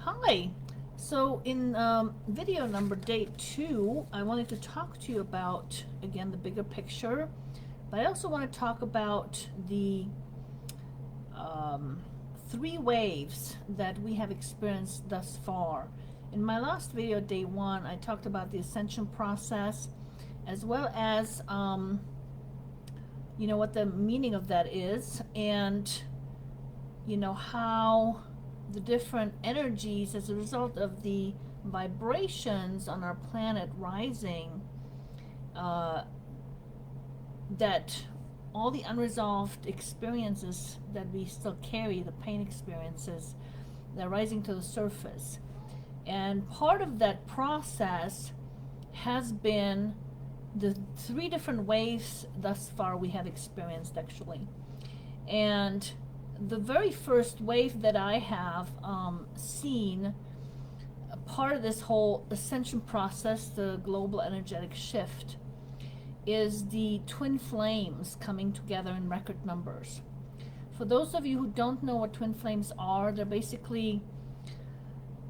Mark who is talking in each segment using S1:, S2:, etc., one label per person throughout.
S1: Hi. So in video number day 2, I wanted to talk to you about, again, the bigger picture, but I also want to talk about the um, 3 waves that we have experienced thus far. In my last video, day 1, I talked about the ascension process, as well as, what the meaning of that is, and, how the different energies as a result of the vibrations on our planet rising, that all the unresolved experiences that we still carry, the pain experiences, they're rising to the surface. And part of that process has been the 3 different waves thus far we have experienced, actually. And the very first wave that I have seen, a part of this whole ascension process, the global energetic shift, is the twin flames coming together in record numbers. For those of you who don't know what twin flames are, they're basically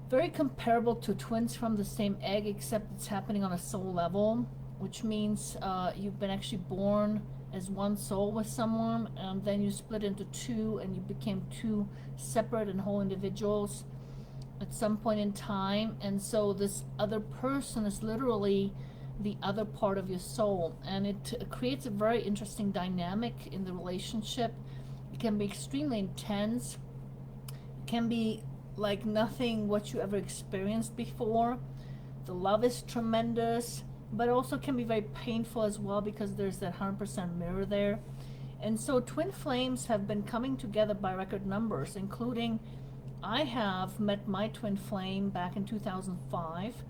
S1: very comparable to twins from the same egg, except it's happening on a soul level, which means you've been actually born as one soul with someone, and then you split into 2 and you became 2 separate and whole individuals at some point in time. And so this other person is literally the other part of your soul, and it creates a very interesting dynamic in the relationship. It can be extremely intense. It can be like nothing what you ever experienced before. The love is tremendous, but also can be very painful as well, because there's that 100% mirror there. And so twin flames have been coming together by record numbers, including I have met my twin flame back in 2005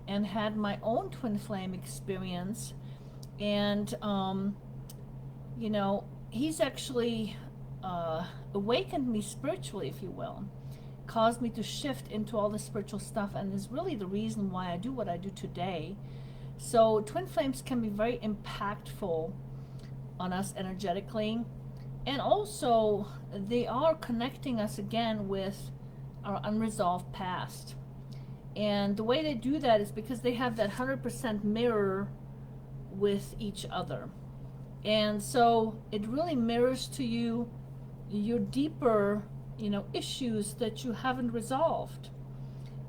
S1: and had my own twin flame experience. And he's actually awakened me spiritually, if you will, caused me to shift into all the spiritual stuff, and is really the reason why I do what I do today. So twin flames can be very impactful on us energetically, and also they are connecting us again with our unresolved past. And the way they do that is because they have that 100% mirror with each other. And so it really mirrors to you your deeper, issues that you haven't resolved.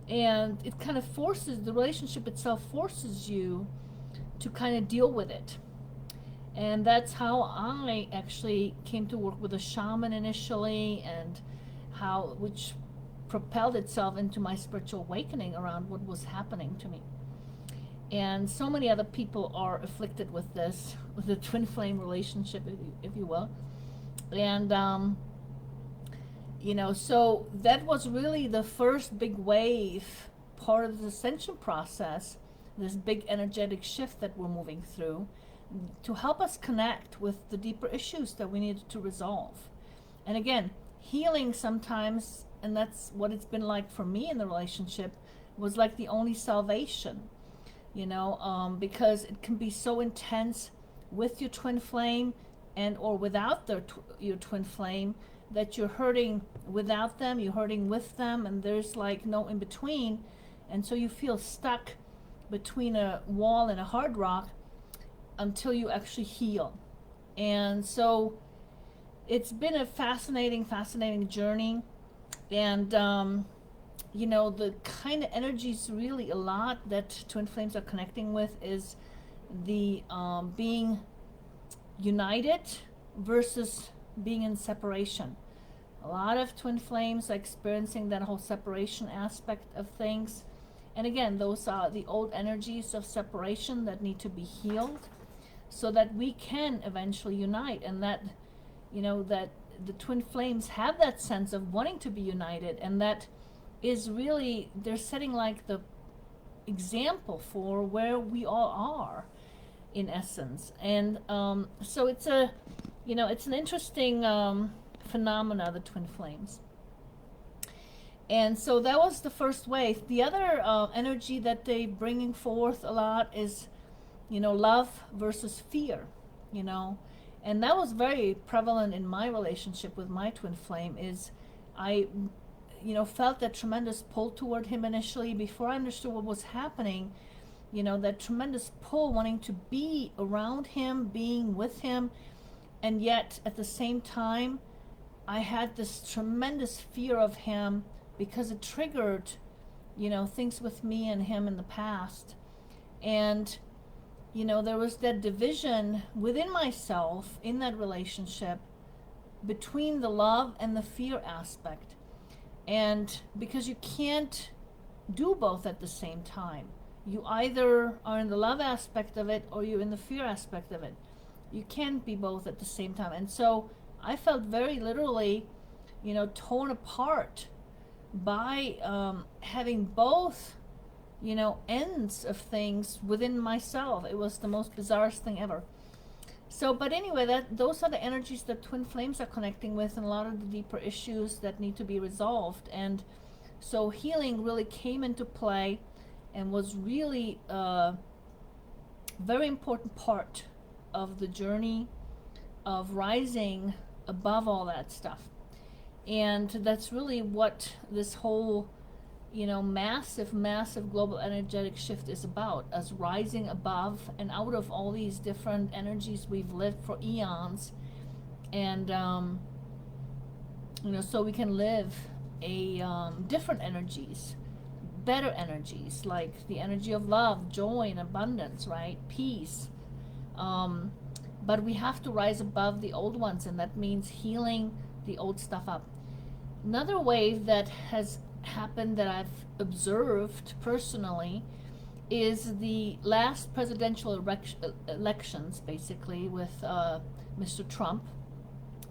S1: And it kind of forces, the relationship itself forces you to kind of deal with it. And that's how I actually came to work with a shaman initially, and which propelled itself into my spiritual awakening around what was happening to me. And so many other people are afflicted with this, with the twin flame relationship, if you will. And so that was really the first big wave, part of the ascension process, this big energetic shift that we're moving through, to help us connect with the deeper issues that we needed to resolve. And again, healing sometimes, and that's what it's been like for me in the relationship, was like the only salvation, because it can be so intense with your twin flame and or without your twin flame, that you're hurting without them, you're hurting with them, and there's like no in between. And so you feel stuck between a wall and a hard rock until you actually heal. And so it's been a fascinating journey. And the kind of energies really a lot that twin flames are connecting with is the being united versus being in separation. A lot of twin flames are experiencing that whole separation aspect of things. And again, those are the old energies of separation that need to be healed so that we can eventually unite. And that, that the twin flames have that sense of wanting to be united. And that is really, they're setting like the example for where we all are in essence. And so it's it's an interesting phenomena, the twin flames. And so that was the first wave. The other energy that they're bringing forth a lot is, love versus fear, And that was very prevalent in my relationship with my twin flame. Is I felt that tremendous pull toward him initially before I understood what was happening. That tremendous pull, wanting to be around him, being with him, and yet at the same time, I had this tremendous fear of him because it triggered, things with me and him in the past. And, there was that division within myself in that relationship between the love and the fear aspect. And because you can't do both at the same time. You either are in the love aspect of it or you're in the fear aspect of it. You can't be both at the same time. And so I felt very literally, torn apart by having both, ends of things within myself. It was the most bizarrest thing ever. So, but anyway, those are the energies that twin flames are connecting with, and a lot of the deeper issues that need to be resolved. And so healing really came into play and was really a very important part of the journey of rising above all that stuff. And that's really what this whole, massive global energetic shift is about, us rising above and out of all these different energies we've lived for eons. And, so we can live different energies, better energies, like the energy of love, joy, and abundance, right? Peace. But we have to rise above the old ones, and that means healing the old stuff up. Another wave that has happened that I've observed personally is the last presidential elections, basically, with Mr. Trump,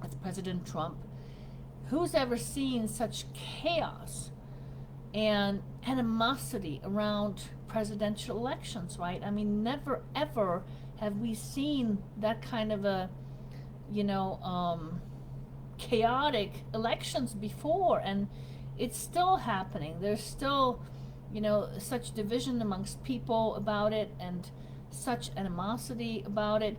S1: with President Trump. Who's ever seen such chaos and animosity around presidential elections, right? I mean, never ever have we seen that kind of a, chaotic elections before, and it's still happening. There's still, such division amongst people about it and such animosity about it.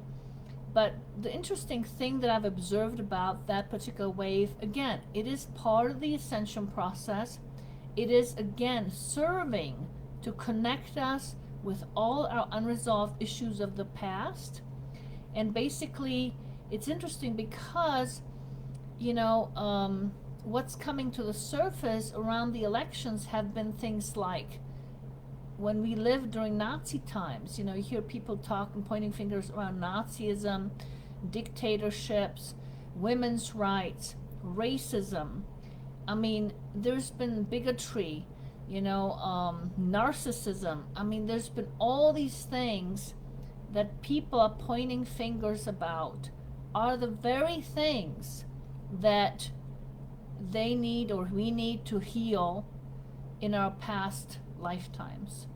S1: But the interesting thing that I've observed about that particular wave, again, it is part of the ascension process. It is, again, serving to connect us with all our unresolved issues of the past. And basically, it's interesting because, what's coming to the surface around the elections have been things like when we lived during Nazi times. You hear people talk and pointing fingers around Nazism, dictatorships, women's rights, racism. I mean, there's been bigotry, narcissism. I mean, there's been all these things that people are pointing fingers about are the very things that they need or we need to heal in our past lifetimes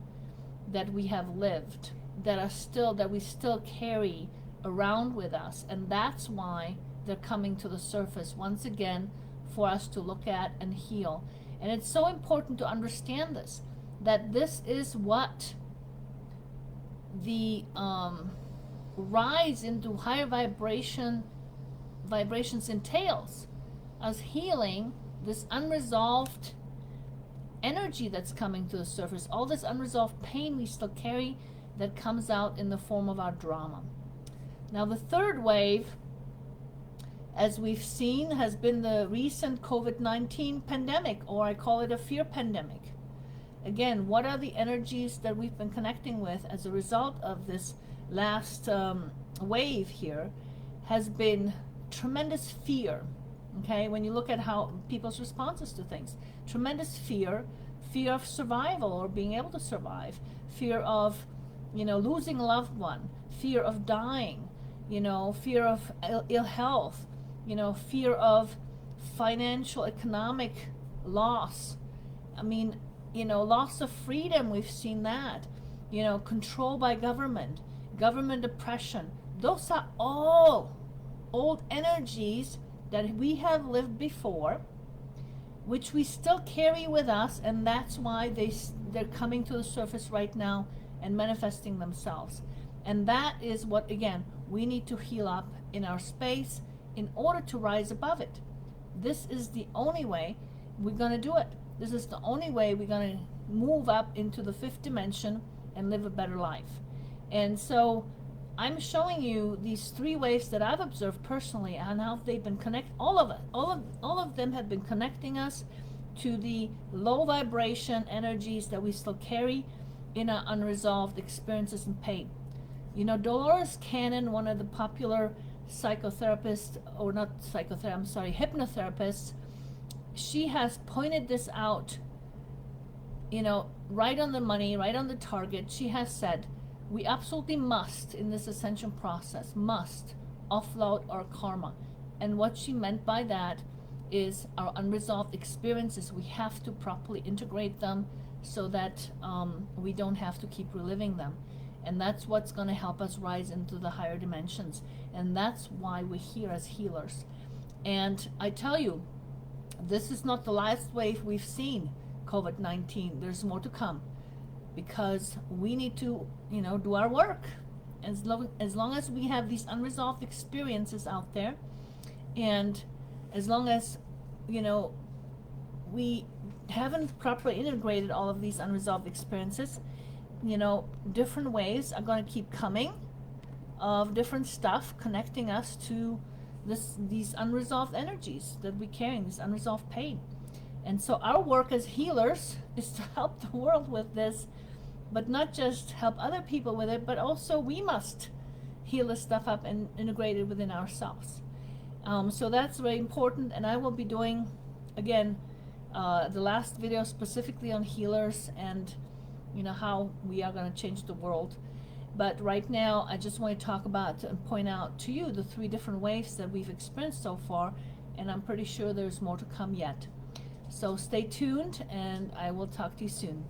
S1: that we have lived, that we still carry around with us. And that's why they're coming to the surface once again for us to look at and heal. And it's so important to understand this, that this is what the rise into higher vibrations entails, us healing this unresolved energy that's coming to the surface, all this unresolved pain we still carry that comes out in the form of our drama. Now the third wave, as we've seen, has been the recent COVID-19 pandemic, or I call it a fear pandemic. Again, what are the energies that we've been connecting with as a result of this last wave here? Has been tremendous fear. Okay, when you look at how people's responses to things, tremendous fear of survival or being able to survive, fear of, losing a loved one, fear of dying, fear of ill health, fear of financial, economic loss. I mean, loss of freedom, we've seen that, control by government oppression. Those are all old energies that we have lived before, which we still carry with us, and that's why they're coming to the surface right now and manifesting themselves. And that is what, again, we need to heal up in our space in order to rise above it. This is the only way. we're going to do it. This is the only way we're going to move up into the fifth dimension and live a better life. And so I'm showing you these three waves that I've observed personally and how they've been all of them have been connecting us to the low vibration energies that we still carry in our unresolved experiences and pain. You know, Dolores Cannon, one of the popular psychotherapists, or not psychotherapist, I'm sorry, hypnotherapists, she has pointed this out, you know, right on the money, right on the target. She has said, we absolutely must, in this ascension process, must offload our karma. And what she meant by that is our unresolved experiences. We have to properly integrate them so that we don't have to keep reliving them. And that's what's going to help us rise into the higher dimensions. And that's why we're here as healers. And I tell you, this is not the last wave we've seen, COVID-19. There's more to come, because we need to, you know, do our work. As long as we have these unresolved experiences out there, and as long as, you know, we haven't properly integrated all of these unresolved experiences, you know, different waves are going to keep coming of different stuff connecting us to these unresolved energies that we carry, this unresolved pain. And so our work as healers is to help the world with this, but not just help other people with it, but also we must heal this stuff up and integrate it within ourselves. So that's very important, and I will be doing, again, the last video specifically on healers and, you know, how we are going to change the world. But right now, I just want to talk about and point out to you the three different waves that we've experienced so far, and I'm pretty sure there's more to come yet. So stay tuned, and I will talk to you soon.